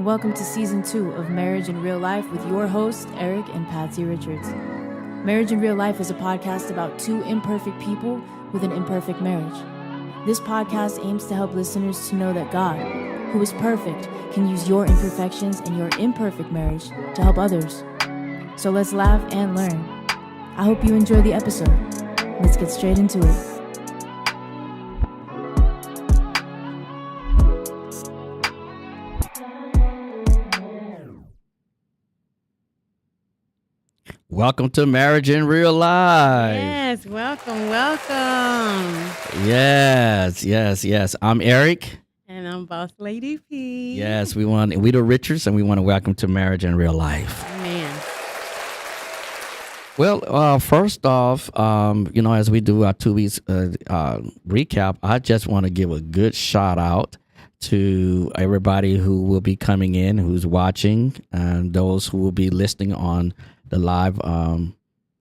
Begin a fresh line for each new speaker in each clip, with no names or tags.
and welcome to Season 2 of Marriage in Real Life with your hosts, Eric and Patsy Richards. Marriage in Real Life is a podcast about two imperfect people with an imperfect marriage. This podcast aims to help listeners to know that God, who is perfect, can use your imperfections and your imperfect marriage to help others. So let's laugh and learn. I hope you enjoy the episode. Let's get straight into it.
Welcome to Marriage in Real Life.
Yes, welcome.
Yes. I'm Eric.
And I'm Boss Lady P.
Yes, we the Richards, and we want to welcome to Marriage in Real Life.
Amen.
Well, first off, as we do our 2 weeks recap, I just want to give a good shout out to everybody who will be coming in, who's watching, and those who will be listening on the live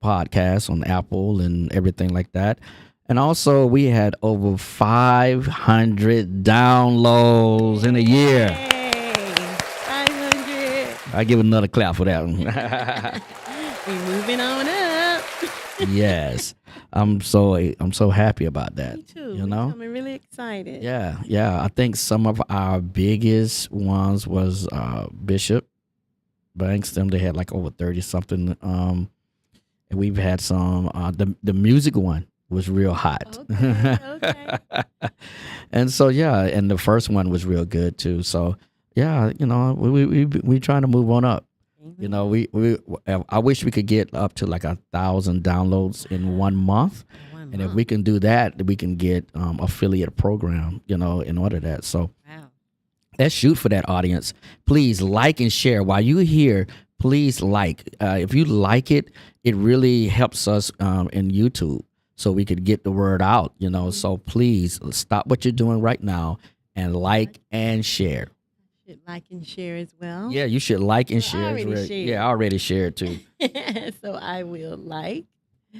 podcast on Apple and everything like that. And also, we had over 500 downloads in a year.
Yay, 500.
I give another clap for that one.
We're moving on up.
Yes, I'm so happy about that.
Me too.
I'm
really excited.
Yeah. I think some of our biggest ones was Bishop Banks. They had like over 30 something. And we've had some. The music one was real hot.
Okay.
And so and the first one was real good too. So we trying to move on up. Mm-hmm. I wish we could get up to like 1,000 downloads in 1 month. And if we can do that, we can get affiliate program. In order to that. So.
Wow.
Let's shoot for that, audience. Please like and share. While you're here, please like. If you like it, it really helps us in YouTube so we could get the word out, So please stop what you're doing right now and like and share.
You should like and share as well.
Yeah, you should like and share.
I
already shared too.
So I will like.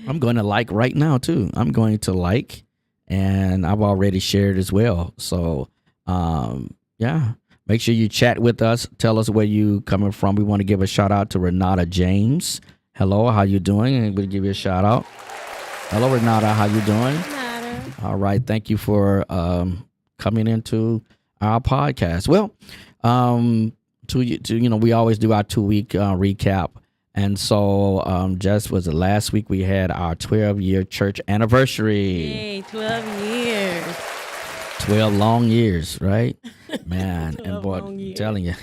I'm going to like right now too. I'm going to like, and I've already shared as well. So, make sure you chat with us. Tell us where you coming from. We want to give a shout out to Renata James. Hello, how you doing? And we'll give you a shout out. Hello, Renata, how you doing?
Renata.
All right, thank you for coming into our podcast. Well, we always do our 2 week recap, and so just was it last week we had our 12-year church anniversary.
Yay, 12 years.
12 long years, right? Man, and boy, I'm telling you,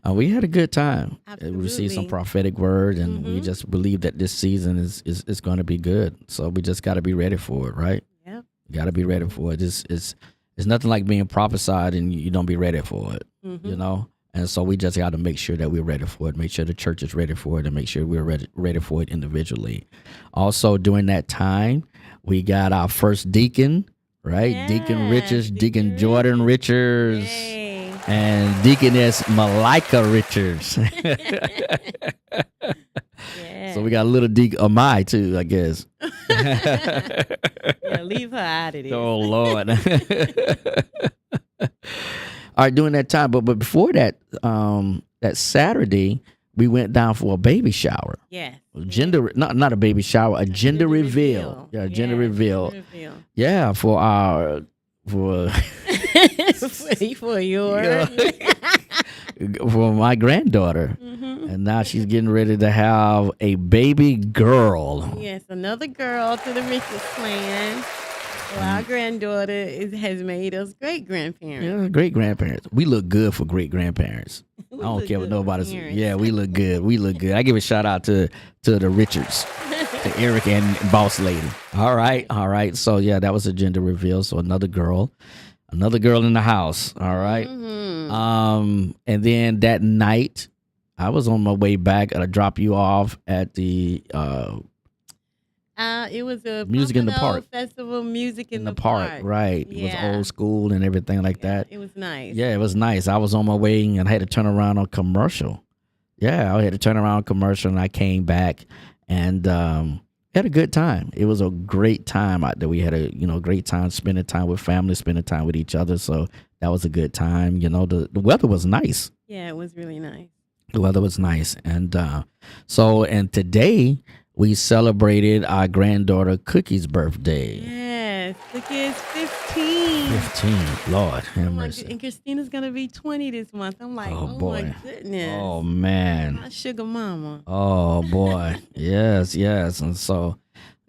we had a good time.
Absolutely.
We received some prophetic word, and we just believe that this season is going to be good. So we just got to be ready for it, right?
Yeah.
Got to be ready for it. It's nothing like being prophesied and you don't be ready for it, And so we just got to make sure that we're ready for it, make sure the church is ready for it, and make sure we're ready for it individually. Also, during that time, we got our first deacon, right?
Yes,
Deacon Richards, Deacon Jordan Richards,
Yay.
and Deaconess Malika Richards.
Yeah.
So we got a little Deacon Amai too, I guess.
Yeah, leave her out of this.
Oh, Lord. All right, during that time, but before that, that Saturday, we went down for a baby shower.
Yes.
Not a baby shower, a gender reveal. Yeah, gender reveal. Yeah, for
for yours.
For my granddaughter. And now she's getting ready to have a baby girl.
Yes, another girl to the Richards clan. So our granddaughter has made us great grandparents.
Yeah, great grandparents. We look good for great grandparents. I don't care what nobody's. Yeah, we look good. We look good. I give a shout out to the Richards, to Eric and Boss Lady. All right. So that was a gender reveal. So another girl in the house. All right. And then that night, I was on my way back. I dropped you off at the.
It was a
Music in the Park
festival. Music in the
park, right?
Yeah.
It was old school and everything like that.
It was nice.
Yeah, it was nice. I was on my way and I had to turn around on commercial. Yeah, I had to turn around on commercial and I came back and had a good time. It was a great time out there. We had a great time spending time with family, spending time with each other. So That was a good time. You know, the weather was nice.
Yeah, it was really nice.
The weather was nice. And and today we celebrated our granddaughter Cookie's birthday.
Yes, Cookie is 15.
15, Lord have mercy.
And Christina's going to be 20 this month. I'm like, oh
boy.
my goodness.
Oh, man.
My sugar mama.
Oh, boy. Yes. And so,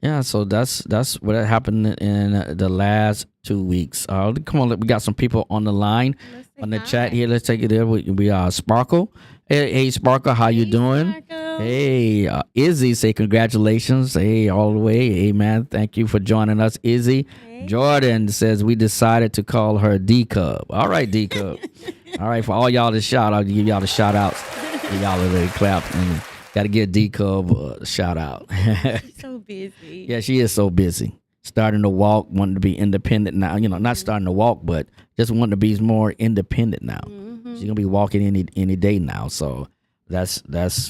yeah, so that's what happened in the last 2 weeks. Come on, we got some people on the line, on the chat here. Let's take it there. We are Sparkle. Hey, Sparkle, how you doing?
Sparkle.
Hey, Izzy, say congratulations. Hey, all the way. Hey, man, thank you for joining us, Izzy.
Hey.
Jordan says we decided to call her D-Cub. All right, D-Cub. All right, for all y'all to shout out, give y'all the shout outs. Give y'all a little clap. And got to give D-Cub a shout out.
She's so busy.
Yeah, she is so busy. Starting to walk, wanting to be independent now. You know, not starting to walk, but just wanting to be more independent now.
Mm-hmm.
She's gonna be walking any day now. So that's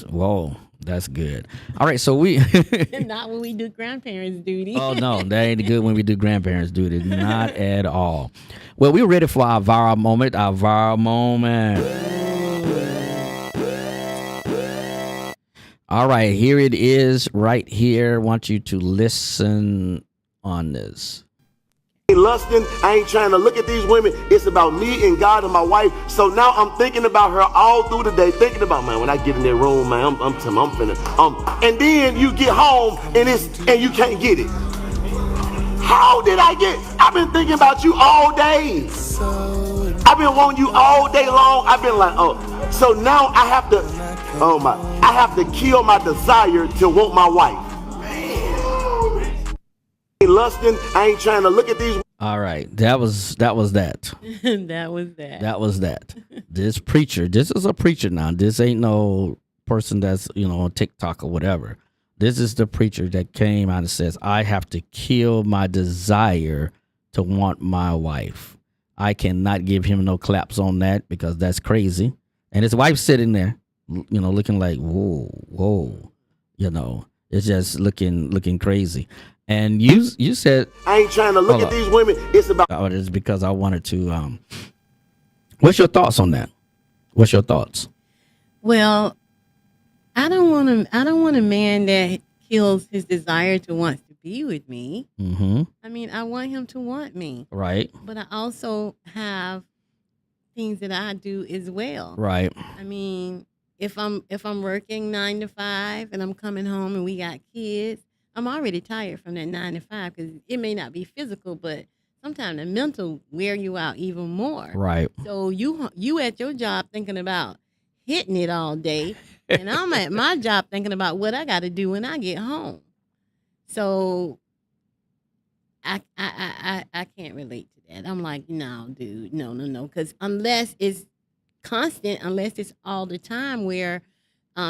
whoa, that's good. All right, so we
Not when we do grandparents' duty.
oh no, that ain't good when we do grandparents' duty. Not at all. Well, we're ready for our viral moment. Our viral moment. All right, here it is right here. I want you to listen on this.
Lusting, I ain't trying to look at these women. It's about me and God and my wife. So now I'm thinking about her all through the day, thinking about, man, when I get in that room, man, I'm finna, and then you get home and you can't get it. How did I get? I've been thinking about you all day. I've been wanting you all day long. I've been like, oh, so now I have to kill my desire to want my wife. Lusting, I ain't trying to look at these.
All right, that was that.
That was that.
That was that. This preacher, this is a preacher now. This ain't no person that's, on TikTok or whatever. This is the preacher that came out and says, I have to kill my desire to want my wife. I cannot give him no claps on that because that's crazy. And his wife's sitting there, looking like, whoa, it's just looking crazy. And you said,
I ain't trying to look at these women. It's about.
It's because I wanted to. What's your thoughts on that? What's your thoughts?
Well, I don't want a man that kills his desire to want to be with me.
Mm-hmm.
I mean, I want him to want me.
Right.
But I also have things that I do as well.
Right.
I mean, if I'm working 9 to 5 and I'm coming home and we got kids, I'm already tired from that 9 to 5 because it may not be physical, but sometimes the mental wear you out even more.
Right.
So you at your job thinking about hitting it all day, and I'm at my job thinking about what I got to do when I get home. So I can't relate to that. I'm like, no, dude, no, because unless it's constant, unless it's all the time where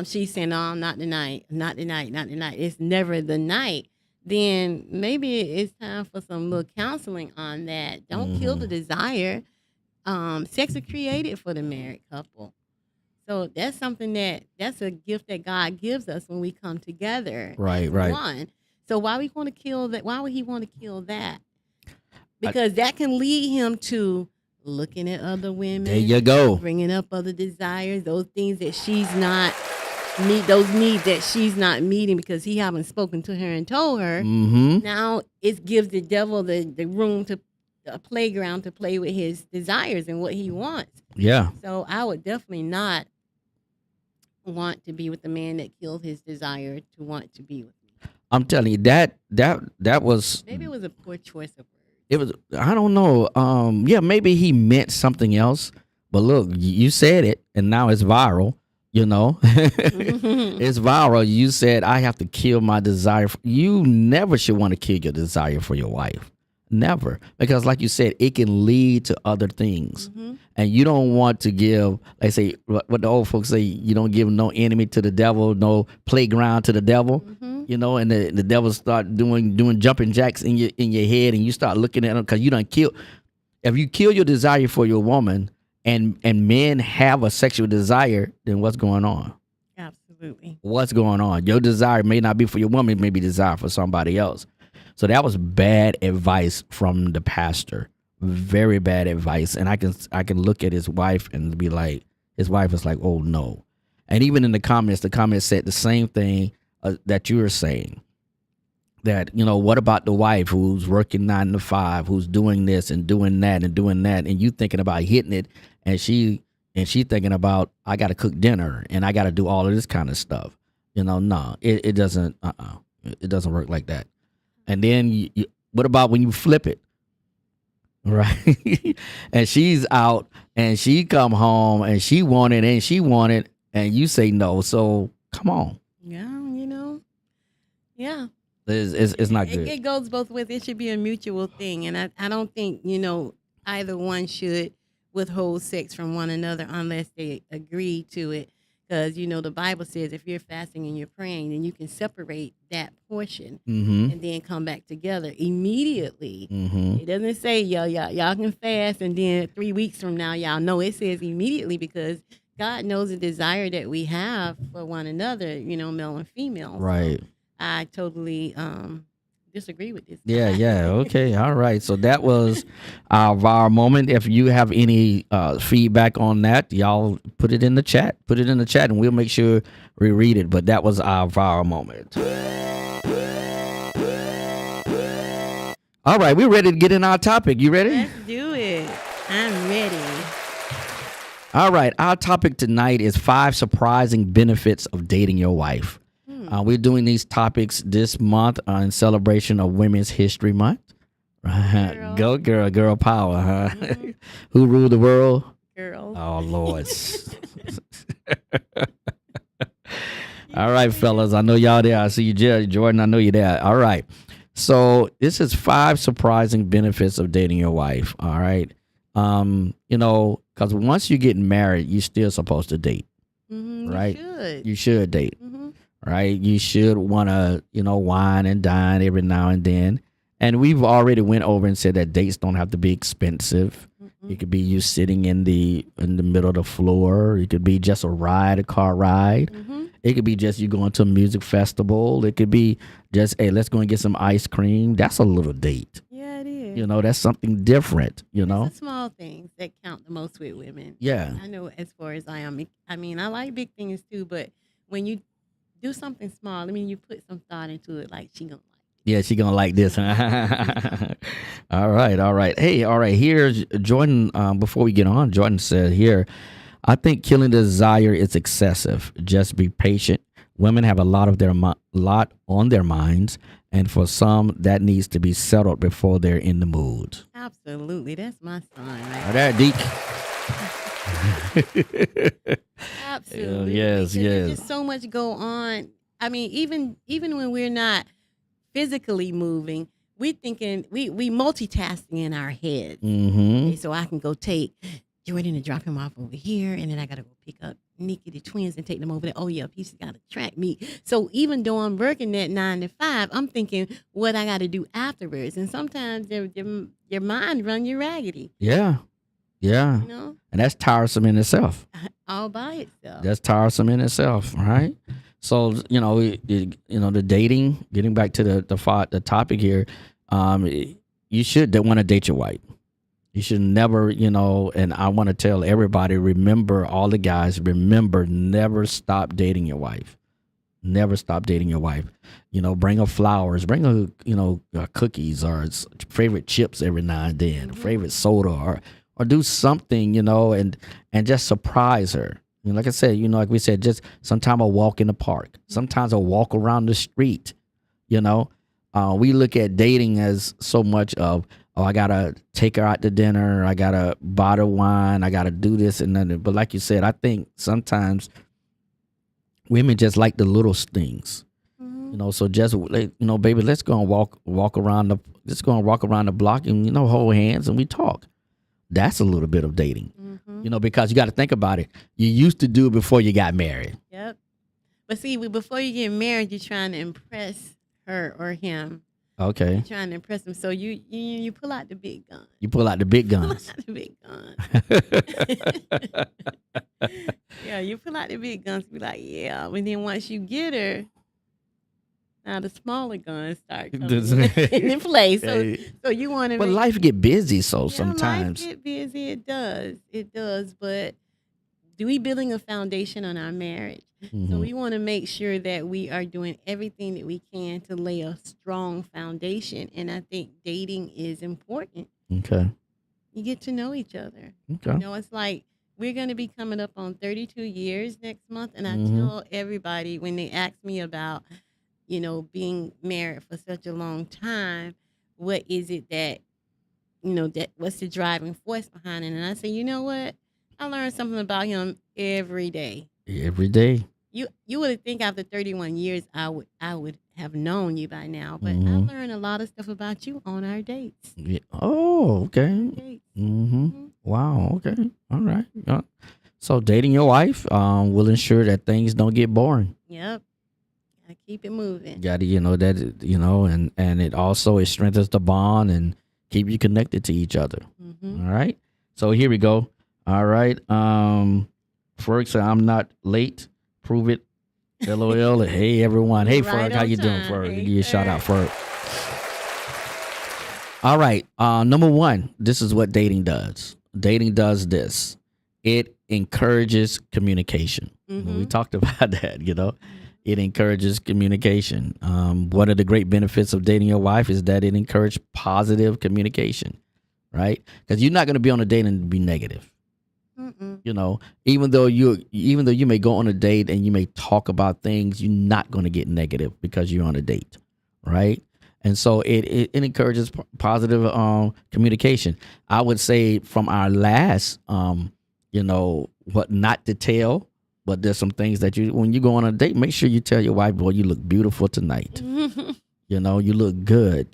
she's saying, no, not tonight. It's never the night. Then maybe it's time for some little counseling on that. Don't kill the desire. Sex is created for the married couple. So that's something that's a gift that God gives us when we come together.
Right.
One. So why we want to kill that? Why would he want to kill that? Because that can lead him to looking at other women.
There you go.
Bringing up other desires, those things that she's not those needs that she's not meeting because he haven't spoken to her and told her.
Mm-hmm.
Now it gives the devil the room to a playground to play with his desires and what he wants.
Yeah.
So I would definitely not want to be with a man that killed his desire to want to be with me.
I'm telling you that was,
Maybe it was a poor choice of words.
it was, I don't know. Yeah, maybe he meant something else, but look, you said it and now it's viral. It's viral. You said, I have to kill my desire. You never should want to kill your desire for your wife. Never. Because like you said, it can lead to other things.
Mm-hmm.
And you don't want to give, like say, what the old folks say, you don't give no enemy to the devil, no playground to the devil.
Mm-hmm.
And the devil start doing jumping jacks in your head, and you start looking at them because you done kill. If you kill your desire for your woman, and men have a sexual desire, then what's going on?
Absolutely.
What's going on? Your desire may not be for your woman, it may be desire for somebody else. So that was bad advice from the pastor very bad advice. And I can look at his wife and be like, his wife is like, oh no. And even in the comments said the same thing that you were saying. That, what about the wife who's working 9 to 5, who's doing this and doing that, and you thinking about hitting it, and she thinking about, I got to cook dinner and I got to do all of this kind of stuff. No, it doesn't. It doesn't work like that. And then what about when you flip it, right? And she's out and she come home and she wanted and you say no. So come on.
Yeah, yeah.
It's not good.
It goes both ways. It should be a mutual thing. And I don't think, either one should withhold sex from one another unless they agree to it. Because, the Bible says if you're fasting and you're praying, then you can separate that portion and then come back together immediately. It doesn't say, y'all can fast and then 3 weeks from now, y'all know. It says immediately because God knows the desire that we have for one another, male and female.
Right.
So I totally disagree with this.
Yeah. Okay. All right. So that was our moment. If you have any feedback on that, y'all put it in the chat. And we'll make sure we read it. But that was our viral moment. All right. We're ready to get in our topic. You ready?
Let's do it. I'm ready.
All right. Our topic tonight is 5 surprising benefits of dating your wife. We're doing these topics this month in celebration of Women's History Month. Go girl power, huh? Who ruled the world?
Girl.
Oh, Lord. All right, fellas. I know y'all there. I see you, Jordan. I know you're there. All right. So this is 5 surprising benefits of dating your wife. All right. Because once you get married, you're still supposed to date. Right? You should date. Right? You should want to, wine and dine every now and then. And we've already went over and said that dates don't have to be expensive. It could be you sitting in the middle of the floor. It could be just a car ride. It could be just you going to a music festival. It could be just, hey, let's go and get some ice cream. That's a little date.
Yeah, it is.
That's something different,
It's the small things that count the most with women.
Yeah.
I know as far as I am. I mean, I like big things too, but when you do something small, you put some thought into it, like she gonna like it.
Yeah, she gonna like this. All right. Hey, all right. Here's Jordan. Before we get on, Jordan said here, I think killing the desire is excessive. Just be patient. Women have a lot on their minds, and for some, that needs to be settled before they're in the mood.
Absolutely, that's my son. Right?
All right, Deke.
Absolutely.
Yes.
There's just so much go on. I mean, even when we're not physically moving, we thinking we multitasking in our heads. Okay, so I can go take Jordan and drop him off over here, and then I gotta go pick up Nikki, the twins, and take them over there. Oh yeah, Peace gotta track me. So even though I'm working that 9 to 5, I'm thinking what I gotta do afterwards. And sometimes your mind run you raggedy.
Yeah. And that's tiresome in itself.
All by itself.
That's tiresome in itself, right? So, the dating, getting back to the topic here, you should want to date your wife. You should never, and I want to tell everybody, remember, all the guys, never stop dating your wife. Never stop dating your wife. Bring her flowers, bring her, cookies or favorite chips every now and then, favorite soda or do something, and just surprise her. Like I said, like we said, just sometimes I'll walk in the park. Sometimes I'll walk around the street. We look at dating as so much of, I got to take her out to dinner. I got to buy the wine. I got to do this and that. But like you said, I think sometimes women just like the little things. So just, baby, let's go and walk around the block and, hold hands and we talk. That's a little bit of dating, because you got to think about it. You used to do it before you got married.
Yep. But see, before you get married, you're trying to impress her or him.
Okay.
You're trying to impress them. So you pull out the big gun.
You pull out the big guns.
Yeah, you pull out the big guns. Be like, yeah. And then once you get her, Now the smaller guns start coming into play. So you want to.
But life get busy, so
yeah,
sometimes.
life get busy. It does. But do we building a foundation on our marriage? So we want to make sure that we are doing everything that we can to lay a strong foundation. And I think dating is important.
Okay.
You get to know each other.
Okay.
You know, it's like we're going to be coming up on 32 years next month. And I tell everybody when they ask me about, you know, being married for such a long time, what is it that, you know, that what's the driving force behind it? And I say, you know what? I learned something about him every day.
Every day.
You would think after 31 years I would have known you by now, but I learned a lot of stuff about you on our dates.
Yeah. Oh, okay.
Dates.
Wow. Okay. All right. So dating your wife will ensure that things don't get boring.
Yep. Gotta keep it moving.
Got to, and it also strengthens the bond and keep you connected to each other. All right. So here we go. All right. Ferg said, I'm not late. Prove it. LOL. Hey, everyone. Hey,
Right
Ferg. How
on
you doing,
time.
Ferg?
Hey,
Give you a shout out,
Ferg.
Ferg. All right. Number one, this is what dating does. Dating does this. It encourages communication. We talked about that, It encourages communication. One of the great benefits of dating your wife is that it encourages positive communication, right? Because you're not going to be on a date and be negative. Even though you may go on a date and you may talk about things, you're not going to get negative because you're on a date, right? And so it encourages positive communication. I would say from our last, what not to tell, but there's some things that when you go on a date, make sure you tell your wife, boy, you look beautiful tonight. You look good.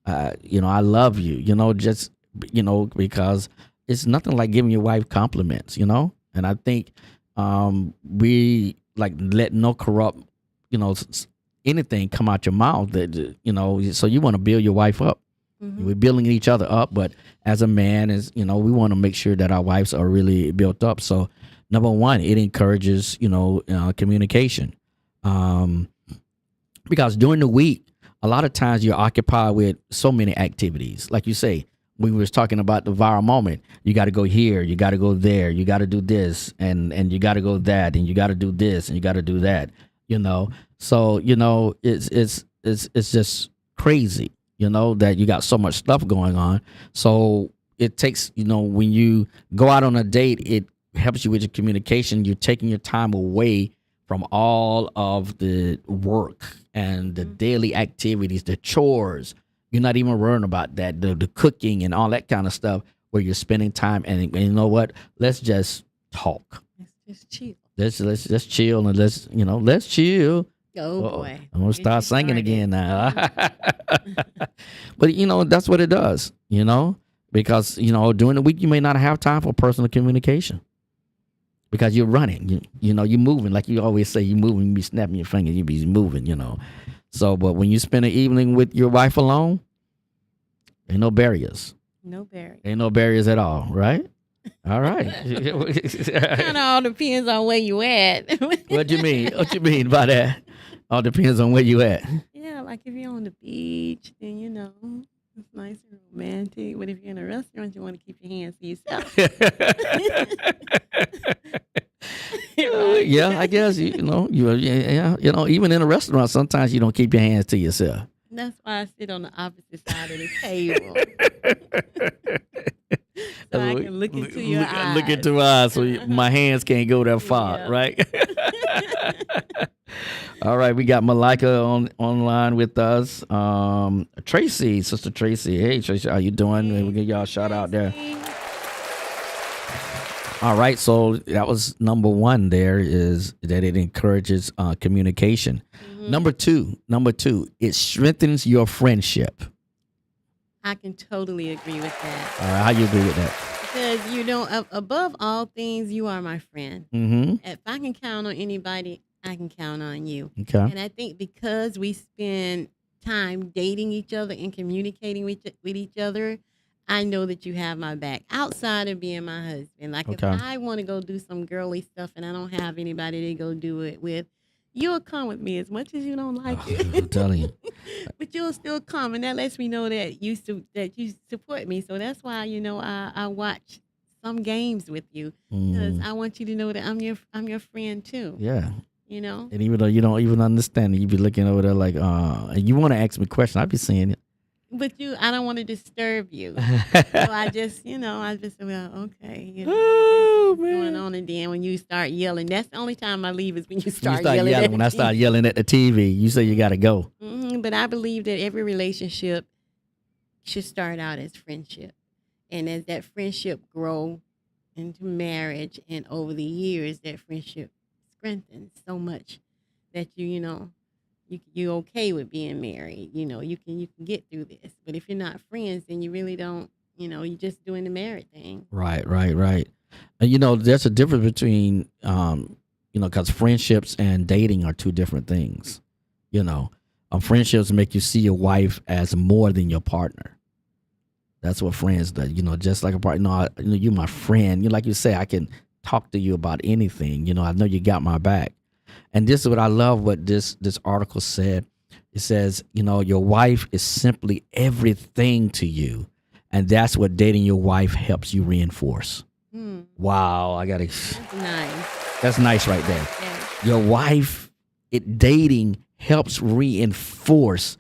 I love you. Because it's nothing like giving your wife compliments, And I think we like let no corrupt, anything come out your mouth that, so you want to build your wife up. We're building each other up. But as a man, we want to make sure that our wives are really built up. So number one, it encourages, communication. Because during the week, a lot of times you're occupied with so many activities. Like you say, we was talking about the viral moment. You got to go here. You got to go there. You got to do this, and you got to go that, and you got to do this, and you got to do that. So it's just crazy. That you got so much stuff going on. So it takes when you go out on a date, it helps you with your communication. You're taking your time away from all of the work and the daily activities, the chores. You're not even worrying about that, the cooking and all that kind of stuff, where you're spending time. And you know what? Let's just talk.
Let's just chill.
Let's just chill and let's chill.
Oh boy,
I'm gonna start singing again now. But that's what it does. Because during the week you may not have time for personal communication because you're running. You're moving, like you always say. You moving, you be snapping your fingers, you be moving. So, but when you spend an evening with your wife alone, ain't no barriers.
No barriers.
Ain't no barriers at all, right? All right.
Kind of all depends on where you at.
What you mean? What you mean by that? All depends on where you at.
Yeah, like if you're on the beach, then it's nice and romantic. But if you're in a restaurant, you want to keep your hands to yourself.
Yeah, I guess even in a restaurant, sometimes you don't keep your hands to yourself.
That's why I sit on the opposite side of the table. So I can look into your eyes.
Look into eyes, so my hands can't go that far, right? All right, we got Malika online with us. Tracy, Sister Tracy. Hey, Tracy, how you doing? We'll give y'all a shout out there. All right, so that was number one. There is that it encourages communication. Number two, it strengthens your friendship.
I can totally agree with that.
All right, how you agree with that?
Because above all things, you are my friend. If I can count on anybody, I can count on you.
Okay.
And I think because we spend time dating each other and communicating with each other, I know that you have my back outside of being my husband. Like if I want to go do some girly stuff and I don't have anybody to go do it with, You'll come with me as much as you don't like
I'm
it.
telling you.
But you'll still come, and that lets me know that that you support me. So that's why I watch some games with you because I want you to know that I'm your friend too.
Yeah.
You know.
And even though you don't even understand it, you be looking over there like, and you want to ask me questions. I be saying it.
But I don't want to disturb you. So I just well, okay,
Oh,
what's going
man.
on, and then when you start yelling, that's the only time I leave is when you
You
start
start
yelling.
yelling. When I start yelling at the TV, you say you got to go.
But I believe that every relationship should start out as friendship, and as that friendship grow into marriage, and over the years, that friendship strengthens so much that you're okay with being married. You can get through this. But if you're not friends, then you really don't. You're just doing the married thing.
Right. And there's a difference between, because friendships and dating are two different things. Friendships make you see your wife as more than your partner. That's what friends do. Just like a partner. You're my friend. Like you say, I can talk to you about anything. I know you got my back. And this is what I love. What this article said. It says, your wife is simply everything to you. And that's what dating your wife helps you reinforce. Wow,
That's nice.
That's nice right there.
Yeah.
Your wife, dating helps reinforce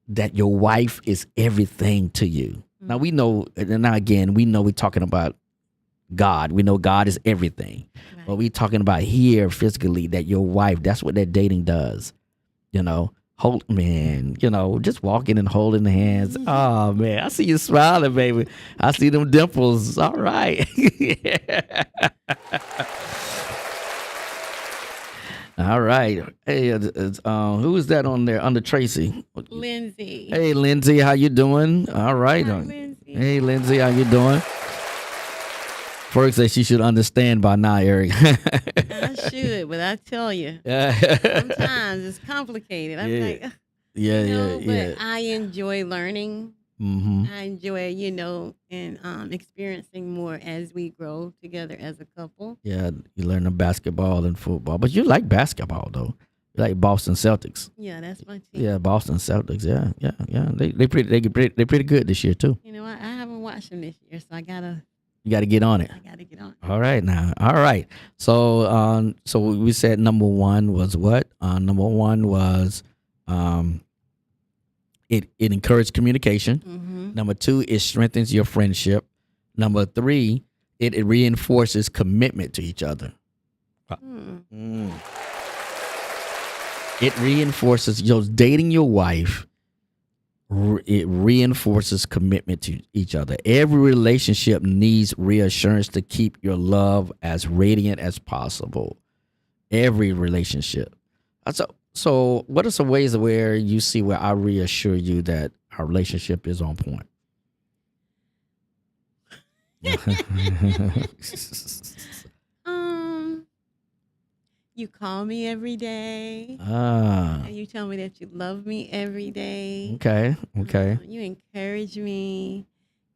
that your wife is everything to you. Now we know, and now again, we know we're talking about God. We know God is everything.
Right.
But we're talking about here physically that your wife, that's what that dating does. Just walking and holding the hands. Oh, man, I see you smiling, baby. I see them dimples. All right. All right. Hey, who is that on there under Tracy?
Lindsay.
Hey, Lindsay, how you doing? All right.
Hi, Lindsay.
Hey, Lindsay, how you doing? First, say she should understand by now, Eric.
I should, but I tell you, sometimes it's complicated. I'm like, but I enjoy learning.
Mm-hmm.
I enjoy, and experiencing more as we grow together as a couple.
Yeah, you learn the basketball and football, but you like basketball though. You like Boston Celtics.
Yeah, that's my team.
Yeah, Boston Celtics. Yeah. They pretty good this year too.
I haven't watched them this year, so
You got to get on it.
I gotta get on it.
All right now. All right. So we said number one was what? Number one was it encouraged communication.
Mm-hmm.
Number two, it strengthens your friendship. Number three, it reinforces commitment to each other. It reinforces dating your wife. It reinforces commitment to each other. Every relationship needs reassurance to keep your love as radiant as possible. Every relationship. So what are some ways where you see where I reassure you that our relationship is on point?
You call me every day. And you tell me that you love me every day.
Okay.
You encourage me.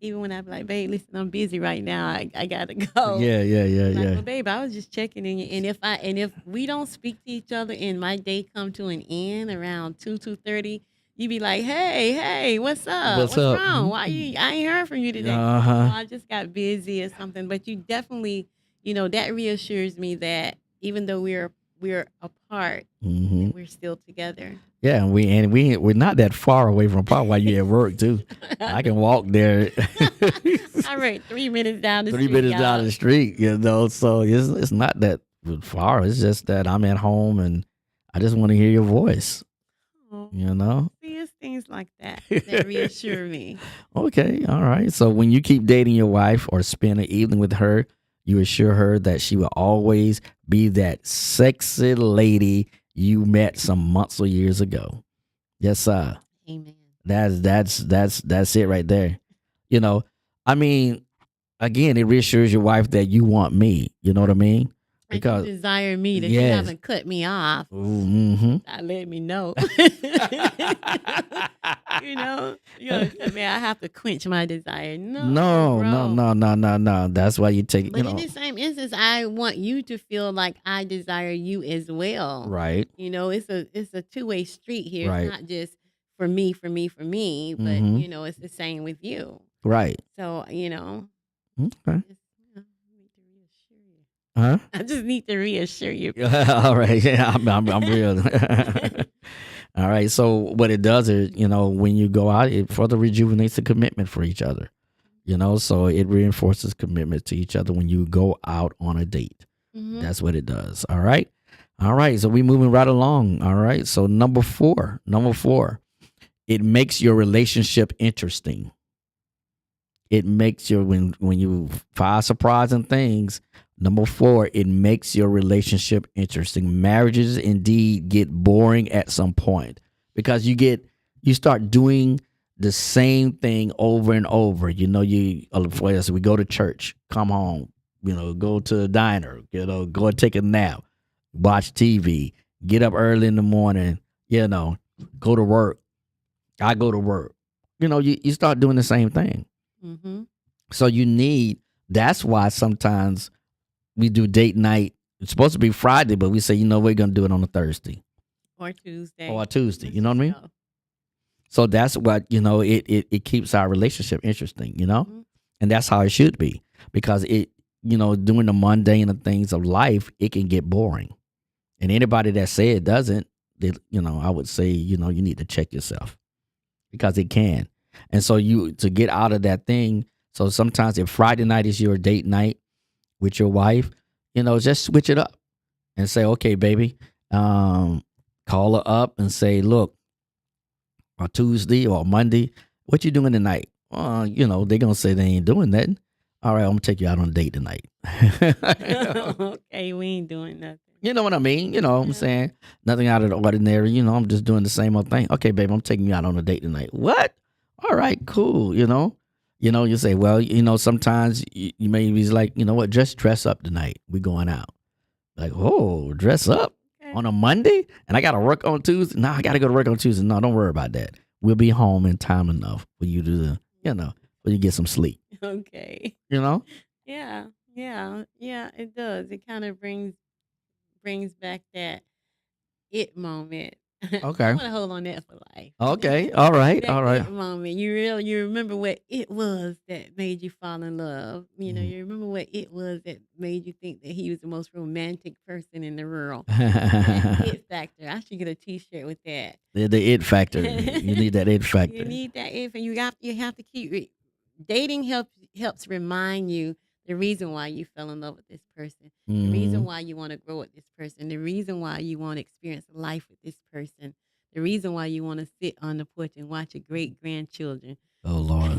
Even when I'm like, babe, listen, I'm busy right now. I gotta go.
Yeah.
Well, babe, I was just checking in. And if we don't speak to each other and my day come to an end around 2:30, you be like, hey, what's up?
What's up?
wrong? I ain't heard from you today.
Uh-huh.
I just got busy or something. But you definitely, that reassures me that even though we're apart,
Mm-hmm.
we're still together.
Yeah, we're not that far away from part while you're at work too. I can walk there.
I read 3 minutes down the
3
street.
minutes
y'all.
down the street, so it's not that far. It's just that I'm at home and I just want to hear your voice.
Oh, See, it's things like that that reassure me.
Okay, all right. So when you keep dating your wife or spend an evening with her, you assure her that she will always be that sexy lady you met some months or years ago. Yes, sir.
Amen.
That's it right there. I mean, again, it reassures your wife that you want me. You know what I mean?
Like
because
you desire me that you
yes.
haven't cut me off.
Mm-hmm.
I let me know. You know, you gonna tell me I have to quench my desire. No, bro.
No. That's why you take,
But in the same instance, I want you to feel like I desire you as well.
right,
You know, it's a two-way street here.
right,
It's not just for me, but
mm-hmm.
you know, it's the same with you.
right.
So, you know,
Okay.
I need to reassure you.
Huh?
I just need to reassure you.
All right. Yeah, I'm real. All right. So what it does is, when you go out, it further rejuvenates the commitment for each other. So it reinforces commitment to each other when you go out on a date.
Mhm.
That's what it does. All right. All right. So we're moving right along. All right. So number four, it makes your relationship interesting. It makes your, when you find surprising things, number four, it makes your relationship interesting. Marriages indeed get boring at some point because you start doing the same thing over and over. For us, we go to church, come home, go to a diner, go and take a nap, watch TV, get up early in the morning, go to work. I go to work. You start doing the same thing.
Mm-hmm.
So that's why sometimes we do date night. It's supposed to be Friday, but we say, we're going to do it on a Thursday.
Or Tuesday.
Or a Tuesday. You know what I mean? So that's what, it keeps our relationship interesting,
Mm-hmm.
and that's how it should be because doing the mundane of things of life, it can get boring. And anybody that say it doesn't, I would say, you need to check yourself because it can. And so to get out of that thing. So sometimes if Friday night is your date night with your wife, just switch it up and say, okay, baby, call her up and say, look, on Tuesday or Monday, what you doing tonight? They're going to say they ain't doing nothing. All right, I'm going to take you out on a date tonight.
Okay, we ain't doing nothing.
You know what I mean? You know what I'm saying? Nothing out of the ordinary. I'm just doing the same old thing. Okay, babe, I'm taking you out on a date tonight. What? All right, cool. You say, well, sometimes you may be like, you know what, just dress up tonight. We going out. Like, oh, dress up on a Monday? And I got to work on Tuesday? No, I got to go to work on Tuesday. No, don't worry about that. We'll be home in time enough for you to, for you get some sleep.
Okay.
Yeah,
it does. It kind of brings back that it moment.
Okay.
I want to hold on that for life.
Okay. All right.
That
All right.
it moment. You remember what it was that made you fall in love. You remember what it was that made you think that he was the most romantic person in the world. That it factor. I should get a T-shirt with that.
The it factor. You need that it factor.
You need that it. And you have to keep dating helps remind you the reason why you fell in love with this person, the reason why you want to grow with this person, the reason why you want to experience life with this person, the reason why you want to sit on the porch and watch your great grandchildren.
Oh Lord,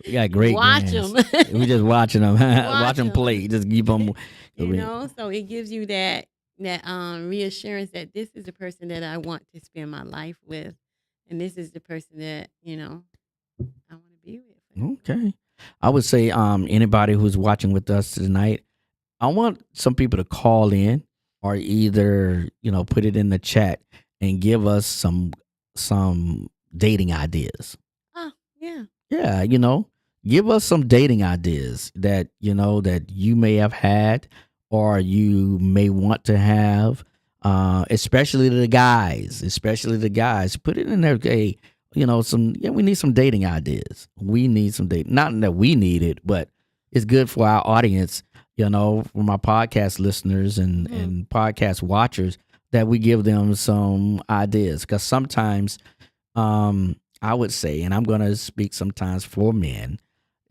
we got great.
Watch them.
We just watching them. Watch them play. Just keep them.
So it gives you that reassurance that this is the person that I want to spend my life with, and this is the person that I want to be with.
Okay. I would say anybody who's watching with us tonight, I want some people to call in or either, put it in the chat and give us some dating ideas.
Oh, yeah.
Yeah, give us some dating ideas that, that you may have had or you may want to have, especially the guys. Put it in there. Hey, we need some dating ideas. We need some dating. Not that we need it, but it's good for our audience, for my podcast listeners and podcast watchers, that we give them some ideas. Because sometimes, I would say, and I'm going to speak sometimes for men,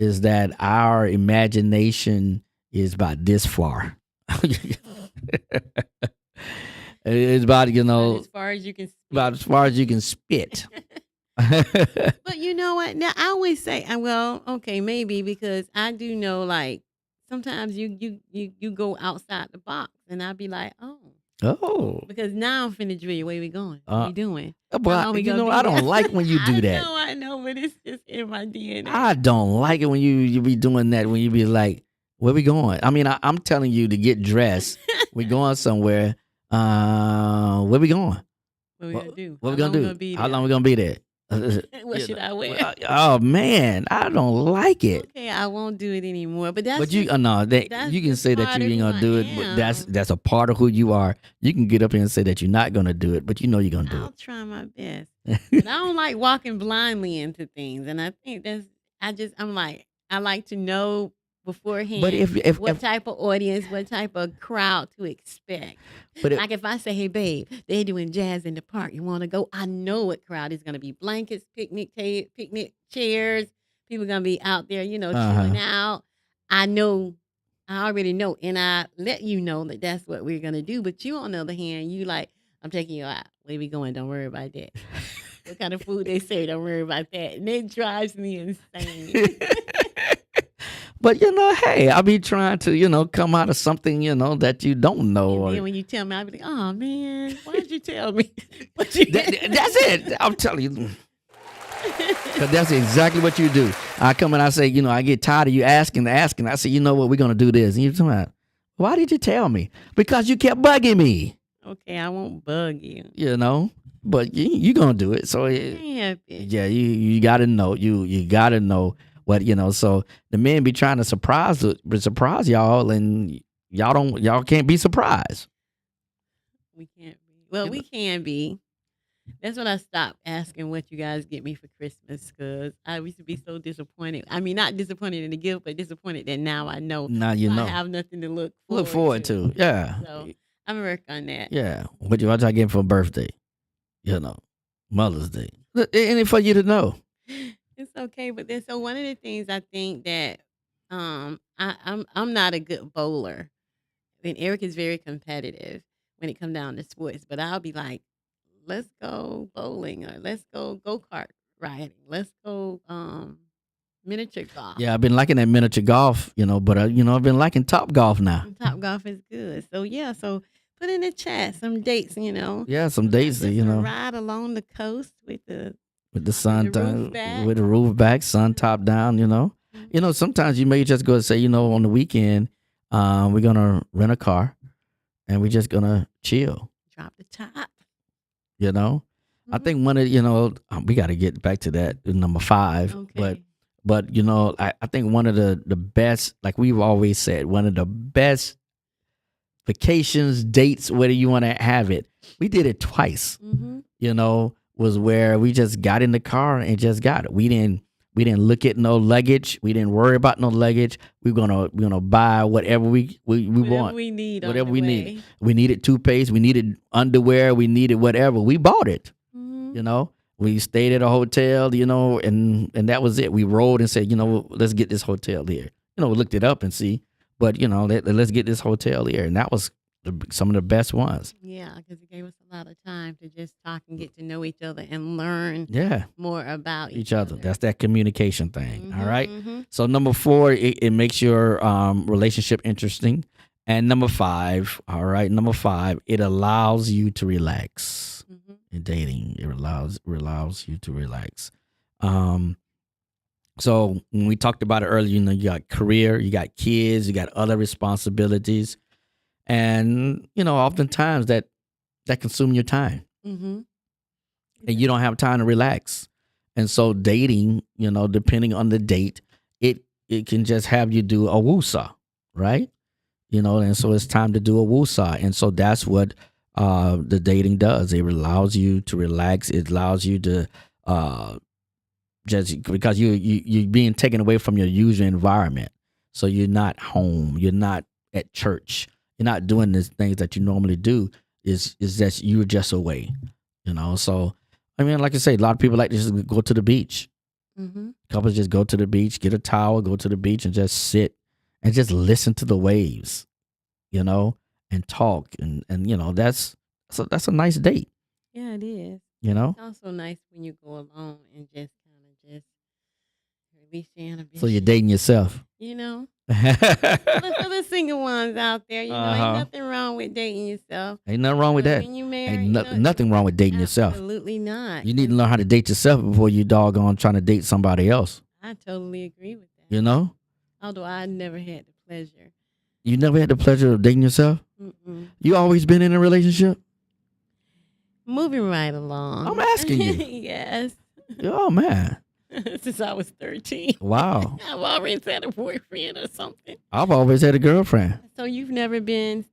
is that our imagination is about this far. It's about,
About as far as you can spit.
About as far as you can spit.
But you know what? Now I always say, well, okay, maybe, because I do know, like, sometimes you go outside the box, and I'll be like,
oh,
because now I'm finna drill you. Where we going? What we doing?
But I don't like when you do that.
I know, but it's just in my DNA.
I don't like it when you be doing that. When you be like, where we going? I mean, I'm telling you to get dressed We going somewhere. Where we going?
What we gonna do?
What we
How
gonna
long
do?
Gonna be
How
there?
long we gonna be there?
What should I wear?
Oh man, I don't like it.
Okay, I won't do it anymore. But that's
But you,
just,
no,
that's
you can
just
say that
part
you
of
ain't
who
gonna do
I
it. But
am.
that's a part of who you are. You can get up here and say that you're not gonna do it, but you know you're gonna do
I'll try my best. But I don't like walking blindly into things, and I think I like to know beforehand.
But if
what type of audience, what type of crowd to expect.
but
Like if I say, "Hey, babe, they're doing jazz in the park. You want to go?" I know what crowd is going to be: blankets, picnic chairs. People going to be out there, chilling out. I know. I already know, and I let you know that that's what we're going to do. But you, on the other hand, you like, I'm taking you out. Where we going? Don't worry about that. What kind of food they serve? Don't worry about that. And it drives me insane.
But hey, I be trying to come out of something that you don't know.
And then when you tell me, I be like, "Oh man, why did you tell me?" But you
That's it. I'm telling you. Because that's exactly what you do. I come and I say, I get tired of you asking. I say, you know what, we're going to do this. And you're talking about, why did you tell me? Because you kept bugging me.
Okay, I won't bug you.
But you're going to do it. So, yeah, you got to know. You got to know what, so the men be trying to surprise y'all, and y'all can't be surprised.
We can't be. Well, we can be. That's when I stopped asking what you guys get me for Christmas, because I used to be so disappointed. I mean, not disappointed in the gift, but disappointed that now I know.
Now you know.
I have nothing to look
forward to. Yeah.
So I'm going to work on that.
Yeah. What I get for a birthday? Mother's Day. Anything for you to know.
It's okay, but then so one of the things I think that I'm not a good bowler. I mean, Eric is very competitive when it comes down to sports, but I'll be like, let's go bowling, or let's go kart riding, let's go miniature golf.
Yeah, I've been liking that miniature golf, but I've been liking Top Golf now.
Top golf is good. So yeah, so put in the chat some dates,
Yeah, some dates,
just ride along the coast with the
sun
the roof back.
with the roof back, sun top down. Sometimes you may just go and say, on the weekend, we're gonna rent a car, and we're just gonna chill.
Drop the top.
I think one of we got to get back to that number 5.
Okay.
But I think one of the best, like we've always said, one of the best vacations, dates, whether you want to have it. We did it twice. Was where we just got in the car and just got it. We didn't look at no luggage. We didn't worry about no luggage. We're gonna buy whatever we want.
We need.
Whatever we need. We needed toothpaste. We needed underwear. We needed whatever. We bought it. We stayed at a hotel. And that was it. We rolled and said, let's get this hotel here. We looked it up and see, but let's get this hotel here, and that was some of the best ones.
Yeah, because it gave us a lot of time to just talk and get to know each other and learn more about each other.
That's that communication thing. All right. So number 4, it makes your relationship interesting. And number 5, all right, it allows you to relax. In dating, it allows you to relax. So when we talked about it earlier, you got career, you got kids, you got other responsibilities. And, oftentimes that consumes your time. And you don't have time to relax. And so dating, depending on the date, it can just have you do a woosah, right? And so it's time to do a woosah. And so that's what the dating does. It allows you to relax. It allows you to just because you're being taken away from your usual environment. So you're not home. You're not at church. You're not doing the things that you normally do. Is that you're just away, So, I mean, like I say, a lot of people like to just go to the beach. Couples just go to the beach, get a towel, go to the beach, and just sit and just listen to the waves, and talk, and that's a nice date.
Yeah, it is.
It's
also nice when you go alone and just kind of just release your inhibition.
So you're dating yourself.
For the single ones out there, ain't nothing wrong with dating yourself.
Ain't nothing wrong with that.
When you marry,
Ain't nothing wrong with dating yourself.
Absolutely not.
You need to learn how to date yourself before you doggone trying to date somebody else.
I totally agree with that. Although I never had the pleasure.
You never had the pleasure of dating yourself?
Mm-mm.
You always been in a relationship?
Moving right along.
I'm asking you.
Yes.
Oh, man.
Since I was 13.
Wow.
I've always had a boyfriend or something.
I've always had a girlfriend.
So you've never been.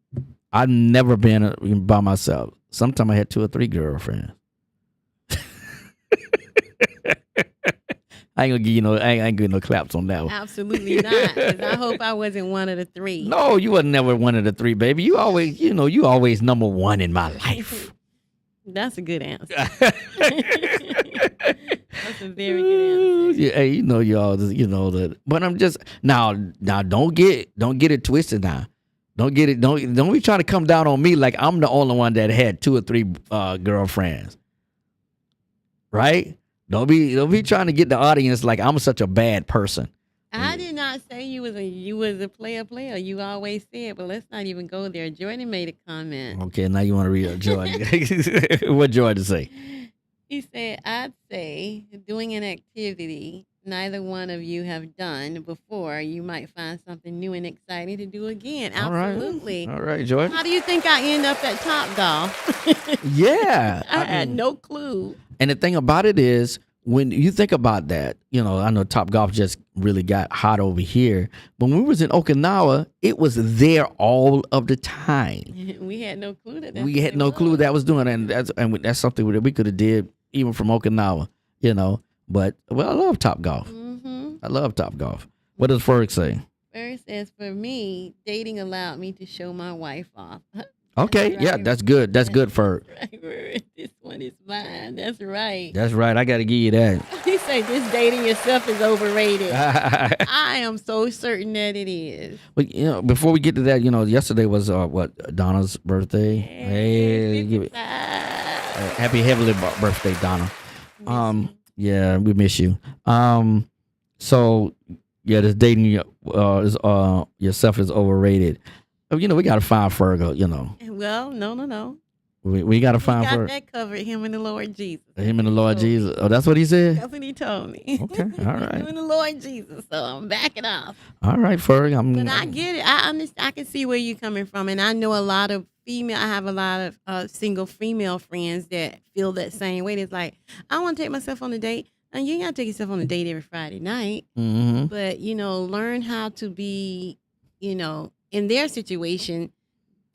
I've never been by myself. Sometimes I had 2 or 3 girlfriends. I ain't gonna give you no. I ain't giving no claps on that one.
Absolutely not. 'Cause I hope I wasn't one of the 3.
No, you wasn't never one of the 3, baby. You always, you always number 1 in my life.
That's a good answer. That's a very good answer.
Yeah, hey, y'all, that. But I'm just now. Don't get it twisted. Now, don't be trying to come down on me like I'm the only one that had 2 or 3 girlfriends. Right? Don't be trying to get the audience like I'm such a bad person.
I did not say you was a player. You always said, but let's not even go there. Jordan made a comment.
Okay, now you want to read Jordan. What Jordan say?
He said, I'd say doing an activity neither one of you have done before, you might find something new and exciting to do again. Absolutely.
All right, Jordan.
How do you think I end up at Top Golf?
Yeah.
I had no clue.
And the thing about it is, when you think about that, I know Top Golf just really got hot over here. But when we was in Okinawa, it was there all of the time.
We had no clue that.
We had no clue that was doing, and that's something that we could have did even from Okinawa, But I love Top Golf.
Mm-hmm.
I love Top Golf. What does Ferg say?
Ferg says, for me, dating allowed me to show my wife off.
Okay,
right.
yeah, that's good. That's good, Ferg.
Right. This one is mine. That's right.
That's right. I got to give you that.
He said this dating yourself is overrated. I am so certain that it is.
But before we get to that, yesterday was Donna's birthday. Hey, give it. Happy heavenly birthday, Donna. Yeah, we miss you. So yeah, this dating yourself is overrated. We got to find Ferg.
Well, no.
We got to find Ferg.
That covered him and the Lord Jesus.
Him and the Lord Jesus. Oh, that's what he said?
That's what he told me.
Okay, all right.
Him and the Lord Jesus. So I'm backing off.
All right, Ferg.
But I get it. I understand. I can see where you're coming from, and I know a lot of I have a lot of single female friends that feel that same way. It's like, I want to take myself on a date. And you ain't got to take yourself on a date every Friday night.
Mm-hmm.
But, learn how to be, in their situation,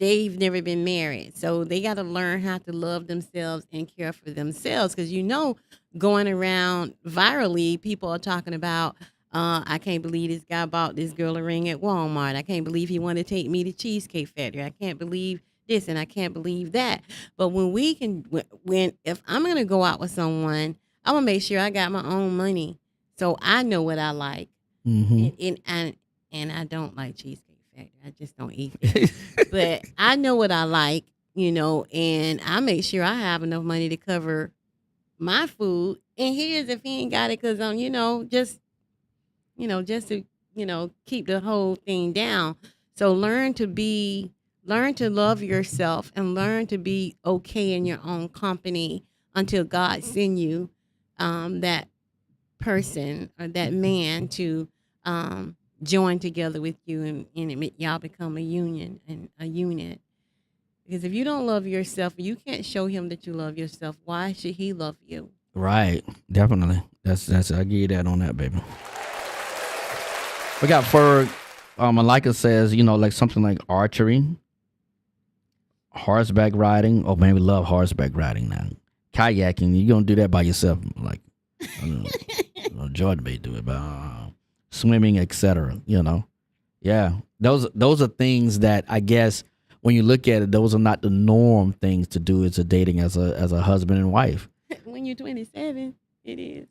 they've never been married. So they got to learn how to love themselves and care for themselves. Because, going around virally, people are talking about, I can't believe this guy bought this girl a ring at Walmart. I can't believe he wanted to take me to Cheesecake Factory. I can't believe this and I can't believe that. But if I'm going to go out with someone, I'm going to make sure I got my own money. So I know what I like.
Mm-hmm.
And I don't like Cheesecake Factory. I just don't eat it. But I know what I like, and I make sure I have enough money to cover my food. And here's if he ain't got it because I'm, just to, keep the whole thing down. So learn to love yourself and learn to be okay in your own company until God send you that person or that man to join together with you and y'all become a union and a unit. Because if you don't love yourself, you can't show him that you love yourself. Why should he love you?
Right, definitely. That's I give you that on that, baby. We got Ferg. Malika says, like something like archery, horseback riding. Oh man, we love horseback riding now. Kayaking, you're gonna do that by yourself, like Jordan may do it, but swimming, etc. Yeah, those are things that I guess when you look at it, those are not the norm things to do as a dating as a husband and wife.
When you're 27, it is.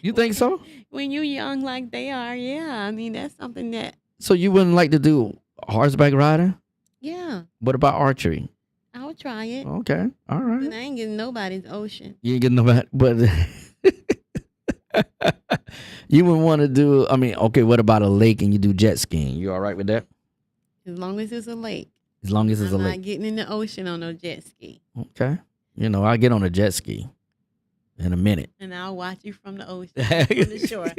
You think so?
When you're young like they are, yeah. I mean, that's something that.
So you wouldn't like to do horseback riding?
Yeah.
What about archery?
I would try it.
Okay, all right.
And I ain't getting nobody's ocean.
You ain't getting nobody, but you would want to do. I mean, okay. What about a lake and you do jet skiing? You all right with that?
As long as it's a lake.
As long as it's a lake.
I'm not getting in the ocean on no jet ski.
Okay. I get on a jet ski. in a minute.
And I'll watch you from the ocean, from the shore.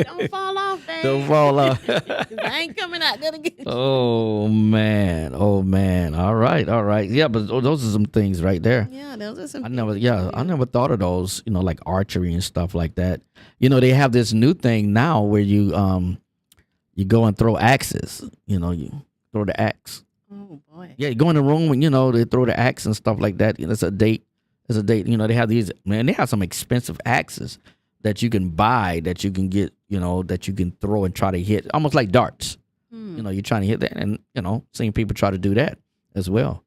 Don't fall off, babe.
Don't fall off.
'Cause I ain't coming out there to get you.
Oh man. All right. Yeah, but those are some things right there.
Yeah, those are some
I
things
never,
to
yeah,
do.
I never thought of those. Like archery and stuff like that. They have this new thing now where you go and throw axes. You throw the axe.
Oh, boy.
Yeah, you go in the room and they throw the axe and stuff like that. It's a date. It's a date. They have these, man. They have some expensive axes that you can buy, that you can get, that you can throw and try to hit, almost like darts. You're trying to hit that, and seeing people try to do that as well.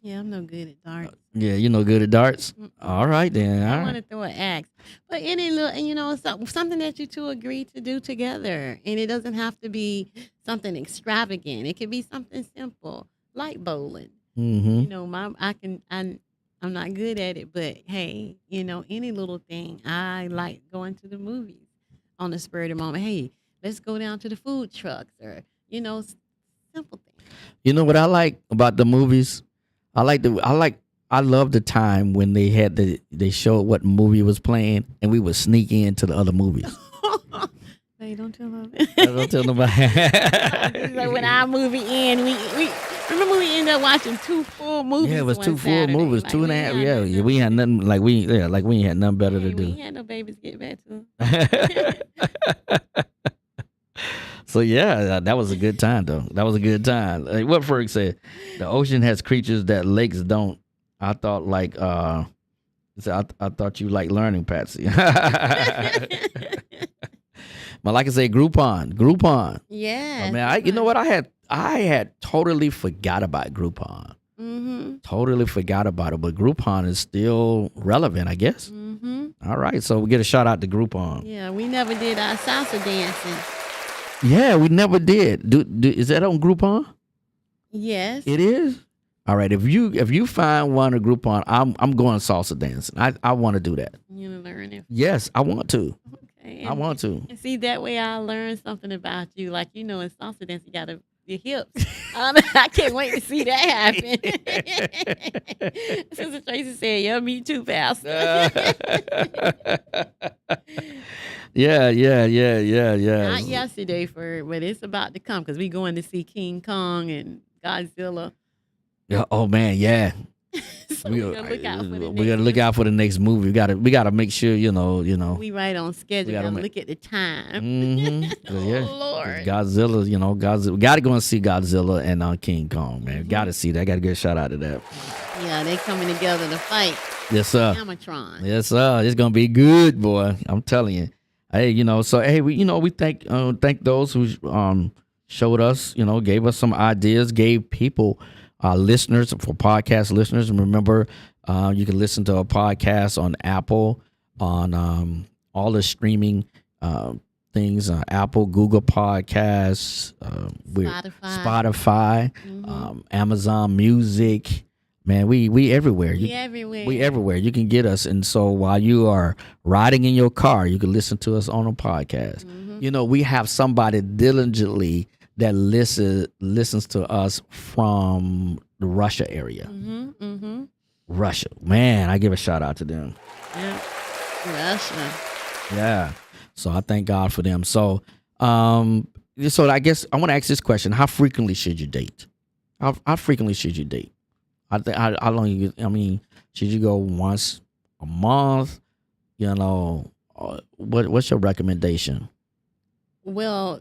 Yeah, I'm no good at darts.
Yeah, you're no good at darts.
Mm-mm.
All right then.
I
All
want
right.
to throw an axe. But any little, something that you two agree to do together. And it doesn't have to be something extravagant. It could be something simple, like bowling.
Mm-hmm.
I'm not good at it, but hey, any little thing. I like going to the movies on the spur of the moment. Hey, let's go down to the food trucks, or simple things.
You know what I like about the movies? I love the time when they showed what movie was playing, and we would sneak into the other movies.
Hey, don't tell them.
Don't tell nobody.
Like when our movie end, we remember we ended up watching 2 full movies.
Yeah, it was
one
2 full
Saturday.
movies,
Like,
2.5.
we
Yeah,
had
we had nothing like we ain't had nothing better to
We
do.
ain't had no babies to get back to.
So yeah, that was a good time though. That was a good time. Like what Ferg said, the ocean has creatures that lakes don't. I thought I thought you like learning, Patsy. But like I say, Groupon.
Yeah.
I mean, you know what? I had totally forgot about Groupon.
Mm-hmm.
Totally forgot about it, but Groupon is still relevant, I guess.
Mm-hmm.
All right, so we get a shout out to Groupon.
Yeah, we never did our salsa dancing.
Yeah, we never did. Is that on Groupon?
Yes.
It is. All right, if you find one on Groupon, I'm going salsa dancing. I want to do that.
You learn it.
Yes, I want to.
Okay.
I want to.
And see, that way I learn something about you. Like, in salsa dance, you got your hips. I can't wait to see that happen. Sister Tracy said, yeah, me too, Pastor.
Yeah.
Not yesterday, but it's about to come because we going to see King Kong and Godzilla.
Yeah. Oh man, yeah.
So we gotta look out for the
We gotta look out for the next movie. We gotta make sure
We right on schedule. We gotta look at the time.
Mm-hmm.
Oh Lord.
Godzilla, Godzilla. We gotta go and see Godzilla and King Kong, man. Gotta see that. Gotta get a shout out to that.
Yeah, they coming together to fight.
Yes, sir.
Amatron.
Yes, sir. It's gonna be good, boy. I'm telling you. Hey, so hey, we thank those who showed us, gave us some ideas, gave people. Listeners, for podcast listeners, and remember, you can listen to a podcast on Apple, on all the streaming things, Apple, Google Podcasts, Spotify, Amazon Music. Man, we everywhere.
Everywhere.
We everywhere. You can get us, and so while you are riding in your car, you can listen to us on a podcast. We have somebody diligently that listens to us from the Russia area. Russia. Man, I give a shout out to them.
Yeah. Russia.
Yeah. So I thank God for them. So I guess I want to ask this question. How frequently should you date? How frequently should you date? How long should you go once a month? What's your recommendation?
Well,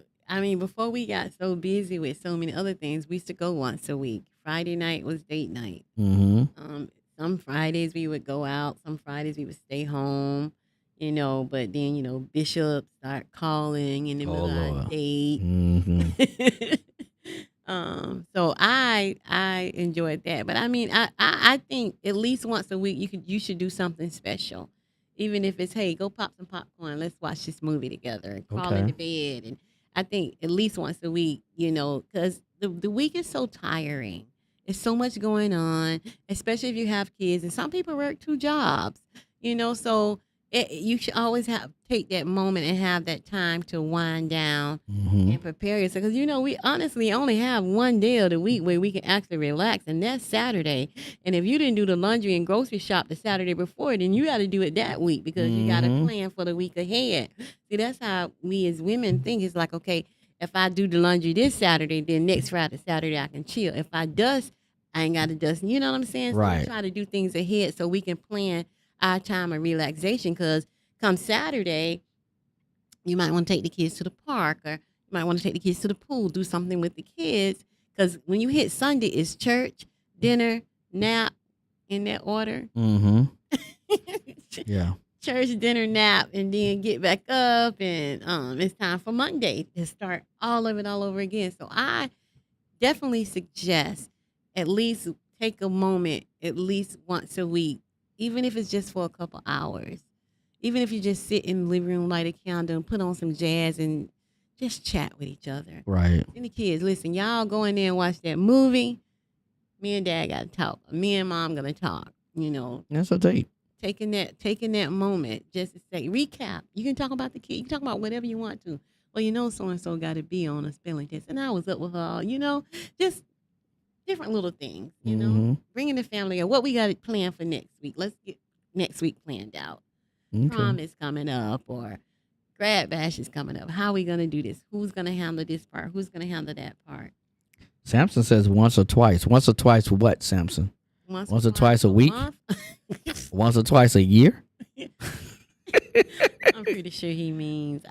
before we got so busy with so many other things, we used to go once a week. Friday night was date night.
Mm-hmm.
Some Fridays we would go out. Some Fridays we would stay home. But then, Bishop start calling in the middle of our date.
Mm-hmm.
So I enjoyed that. But I think at least once a week you should do something special. Even if it's, hey, go pop some popcorn. Let's watch this movie together and crawl into bed. And I think at least once a week, because the week is so tiring. There's so much going on, especially if you have kids. And some people work 2 jobs, so You should always take that moment and have that time to wind down and prepare yourself. Because, we honestly only have one day of the week where we can actually relax, and that's Saturday. And if you didn't do the laundry and grocery shop the Saturday before, then you got to do it that week because you got to plan for the week ahead. See, that's how we as women think. It's like, okay, if I do the laundry this Saturday, then next Saturday I can chill. If I dust, I ain't got to dust. You know what I'm saying? So
Right.
we try to do things ahead so we can plan our time of relaxation, because come Saturday, you might want to take the kids to the park, or you might want to take the kids to the pool, do something with the kids. Because when you hit Sunday, it's church, dinner, nap, in that order.
Yeah.
Church, dinner, nap, and then get back up, and it's time for Monday to start all of it all over again. So I definitely suggest at least take a moment at least once a week, even if it's just for a couple hours. Even if you just sit in the living room, light a candle, and put on some jazz and just chat with each other.
Right.
And the kids, listen, y'all go in there and watch that movie. Me and Dad got to talk. Me and Mom going to talk,
That's a date.
Taking that moment just to say, recap. You can talk about the kid. You can talk about whatever you want to. Well, so-and-so got to be on a spelling test. And I was up with her, just different little things, bringing the family up. What we got planned for next week. Let's get next week planned out.
Okay.
Prom is coming up, or grad bash is coming up. How are we going to do this? Who's going to handle this part? Who's going to handle that part?
Samson says once or twice. Once or twice what, Samson?
Once
or twice a week?
month?
Once or twice a year?
I'm pretty sure he means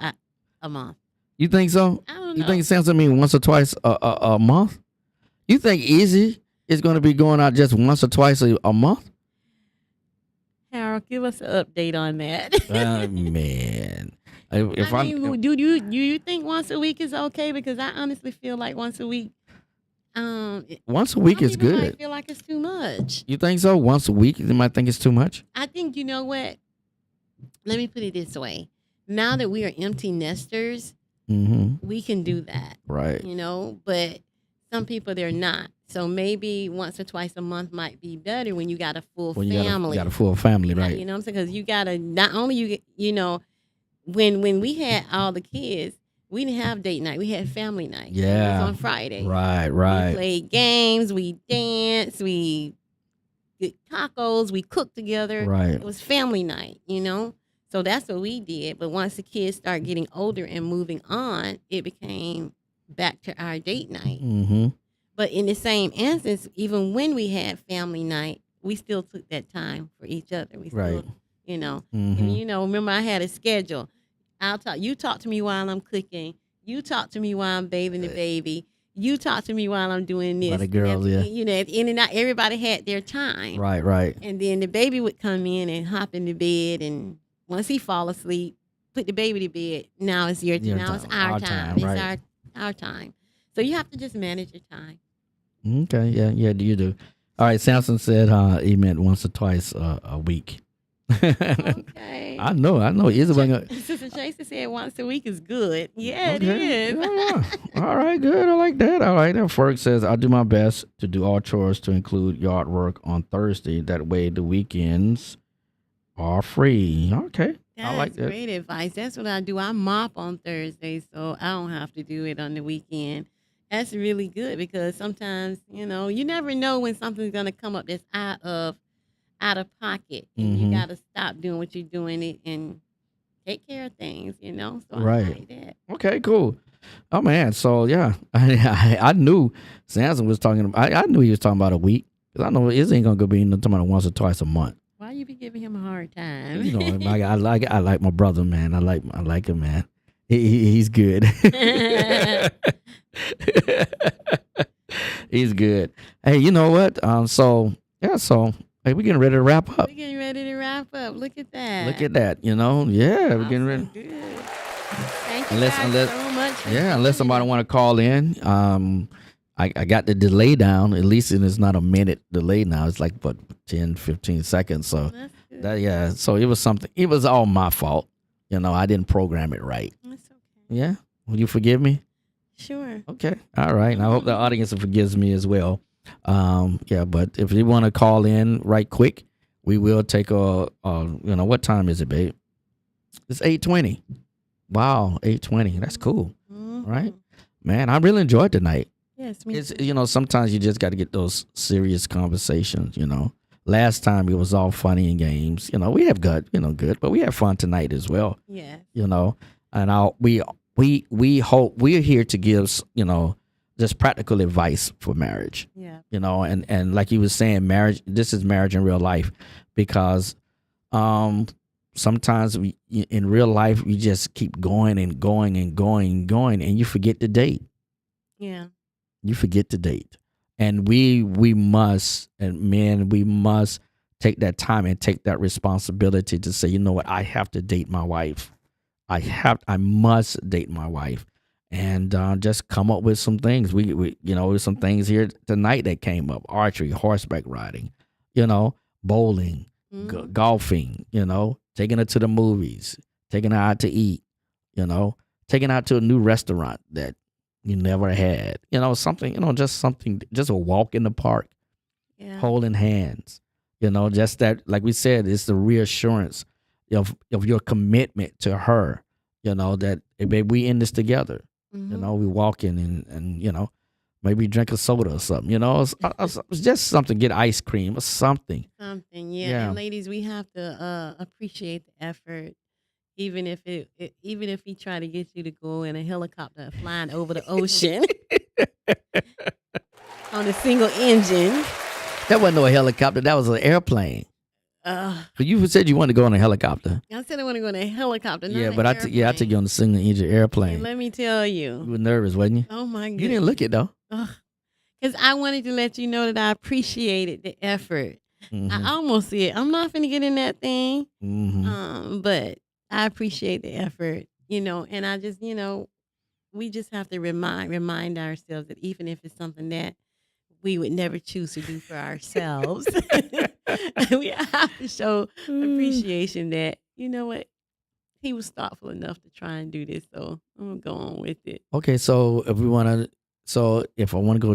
a month.
You think so?
I don't know.
You think Samson means once or twice a month? You think Izzy is going to be going out just once or twice a month?
Harold, give us an update on that.
Man.
Do you think once a week is okay? Because I honestly feel like once a week.
Once a week
some
is
people
good.
might feel like it's too much.
You think so? Once a week, they might think it's too much.
I think, you know what? Let me put it this way. Now that we are empty nesters, we can do that.
Right.
But some people, they're not. So maybe once or twice a month might be better when you got a full family.
You got a full family, right?
You know what I'm saying? Because you got to, not only when we had all the kids, we didn't have date night. We had family night.
Yeah.
It was on Friday.
Right.
We played games. We danced. We did tacos. We cooked together.
Right.
It was family night, So that's what we did. But once the kids start getting older and moving on, it became back to our date night. But in the same instance, even when we had family night, we still took that time for each other. We still, remember I had a schedule. You talk to me while I'm cooking. You talk to me while I'm bathing the baby. You talk to me while I'm doing this.
By the girls,
at the end of the night, everybody had their time.
Right.
And then the baby would come in and hop in the bed, and once he fall asleep, put the baby to bed. Now it's your time. Now it's our time. It's our time. So you have to just manage your time.
Okay. Yeah. You do. All right. Samson said he meant once or twice a week.
Okay.
I know.
Sister Tracy said once a week is good. Yeah, it is.
Yeah. All right, good. I like that. Ferg says, I do my best to do all chores to include yard work on Thursday. That way the weekends are free. Okay.
That's
I like that.
Great advice. That's what I do. I mop on Thursday, so I don't have to do it on the weekend. That's really good because sometimes, you never know when something's going to come up that's out of pocket. And you got to stop doing what you're doing and take care of things, So
right.
I like that.
Okay, cool. Oh, man. So, yeah, I knew Samson was talking about, I knew he was talking about a week. Because I know it ain't going to be talking about once or twice a month.
Why you be giving him a hard time?
I like my brother, man. I like him, man. He's good. He's good. Hey, you know what? Hey, we're getting ready to wrap up.
We're getting ready to wrap up. Look at that.
Look at that. Yeah, we're getting ready.
Good. Thank you guys so much.
Unless somebody want to call in. I got the delay down. At least it's not a minute delay now. It's like 10, 15 seconds. So So it was something. It was all my fault. I didn't program it right.
That's okay.
Yeah. Will you forgive me?
Sure.
Okay. All right. And I hope the audience forgives me as well. But if you want to call in right quick, we will take what time is it, babe? It's 8:20. Wow, 8:20. That's cool.
Mhm.
Right? Man, I really enjoyed tonight.
Yes, me
It's
too.
sometimes you just got to get those serious conversations. Last time it was all funny and games. We have good, but we have fun tonight as well.
Yes.
And we hope we're here to give just practical advice for marriage.
Yeah.
And like you was saying, this is marriage in real life, because sometimes in real life we just keep going and going and going and going, and you forget to date.
Yeah.
You forget to date. And we must, and men, we must take that time and take that responsibility to say, you know what, I have to date my wife. I must date my wife. And just come up with some things. There's some things here tonight that came up: archery, horseback riding, bowling, golfing, taking her to the movies, taking her out to eat, taking her out to a new restaurant that you never had, something, just a walk in the park,
Yeah.
holding hands, just that, like we said, it's the reassurance of your commitment to her, that, hey, babe, we in this together.
Mhm.
We walk in and maybe drink a soda or something. It's just something. Get ice cream or something.
Something, yeah.
Yeah.
And ladies, we have to appreciate the effort, even if even if he try to get you to go in a helicopter flying over the ocean on a single engine.
That wasn't no helicopter. That was an airplane. But you said you wanted to go on a helicopter.
I said I want to go in a helicopter. Not
Yeah,
an
but I took you on the single engine
And
airplane.
let me tell
You
you,
were nervous, wasn't you?
oh my goodness,
You didn't look it though.
because I wanted to let you know that I appreciated the effort.
Mhm.
I almost said I'm not finna get in that thing,
Mhm.
but I appreciate the effort, and I just, we just have to remind ourselves that even if it's something that we would never choose to do for ourselves, we have to show appreciation that, you know what, he was thoughtful enough to try and do this, so I'm gonna go on with it.
Okay, so if I want to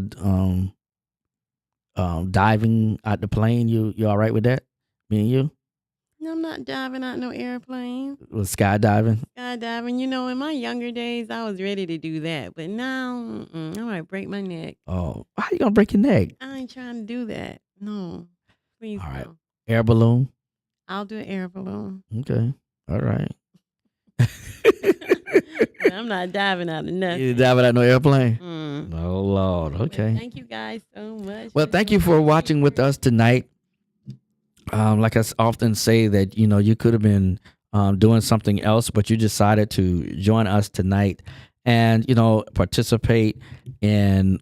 go diving out the plane, you all right with that? Me and you?
No, I'm not diving out no airplane.
With skydiving?
Skydiving, in my younger days, I was ready to do that, but now I might break my neck.
Oh, how you gonna break your neck?
I ain't trying to do that. No, please
All right.
no.
Air balloon?
I'll do an air balloon.
Okay. All right.
I'm not diving out of nothing.
You diving out no airplane?
Mm.
Oh Lord.
But
Okay.
thank you guys so much.
Well, thank you for watching with us tonight. Like I often say that, you could have been doing something else, but you decided to join us tonight and, participate in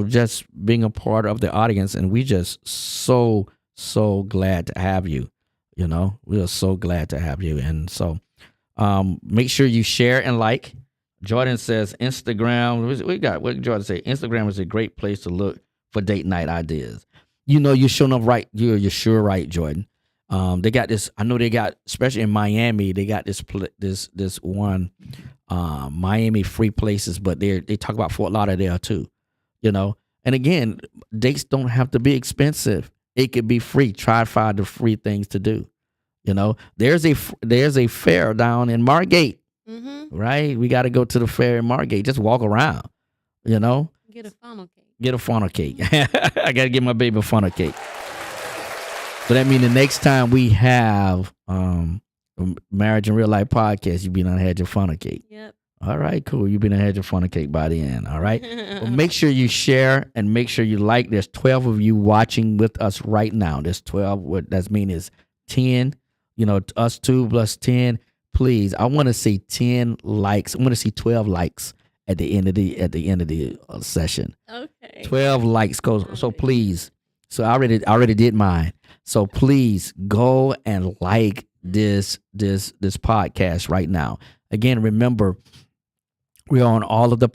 just being a part of the audience. And we just so glad to have you. We are so glad to have you. And so make sure you share and like. Jordan says Instagram. We got what Jordan say. Instagram is a great place to look for date night ideas. You're showing up right. You're sure right, Jordan. They got this. I know they got, especially in Miami, they got this one Miami free places, but they talk about Fort Lauderdale too. And again, dates don't have to be expensive. It could be free. Try to find the free things to do. There's a fair down in Margate.
Mm-hmm.
Right? We got to go to the fair in Margate. Just walk around.
Get a funnel cake.
Get a funnel cake. I got to get my baby a funnel cake. So that means the next time we have Marriage in Real Life podcast, you done had your funnel cake.
Yep.
All right, cool. You been had your funnel cake by the end. All right. Well, make sure you share and make sure you like. There's 12 of you watching with us right now. There's 12. What that means is 10. Us 2 plus 10. Please, I want to see 10 likes. I want to see 12 likes at the end of the session.
Okay.
12 likes. So please. So I already did mine. So please go and like this podcast right now. Again, remember, we're on all of the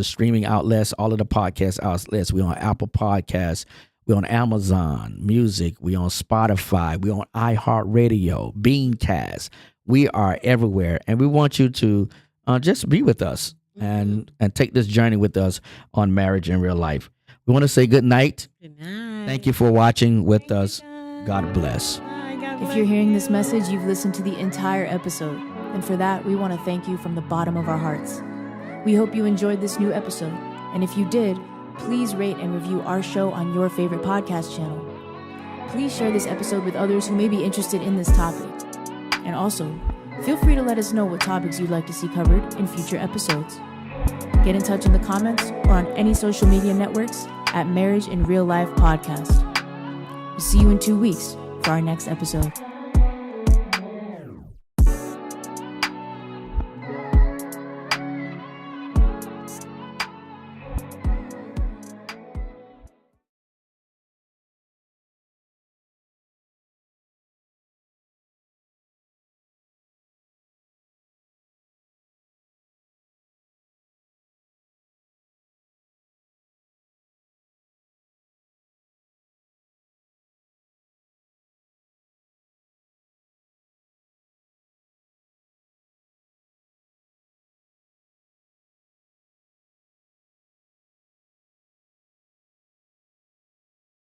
streaming outlets, all of the podcast outlets. We're on Apple Podcasts. We're on Amazon Music. We're on Spotify. We're on iHeartRadio, Beancast. We are everywhere, and we want you to just be with us and take this journey with us on Marriage in Real Life. We want to say good night.
Good night.
Thank you for watching with
Thank you,
us.
guys.
God bless.
Bye. God
If you're hearing this message, you've listened to the entire episode. And for that, we want to thank you from the bottom of our hearts. We hope you enjoyed this new episode. And if you did, please rate and review our show on your favorite podcast channel. Please share this episode with others who may be interested in this topic. And also, feel free to let us know what topics you'd like to see covered in future episodes. Get in touch in the comments or on any social media networks at Marriage in Real Life Podcast. We'll see you in 2 weeks for our next episode.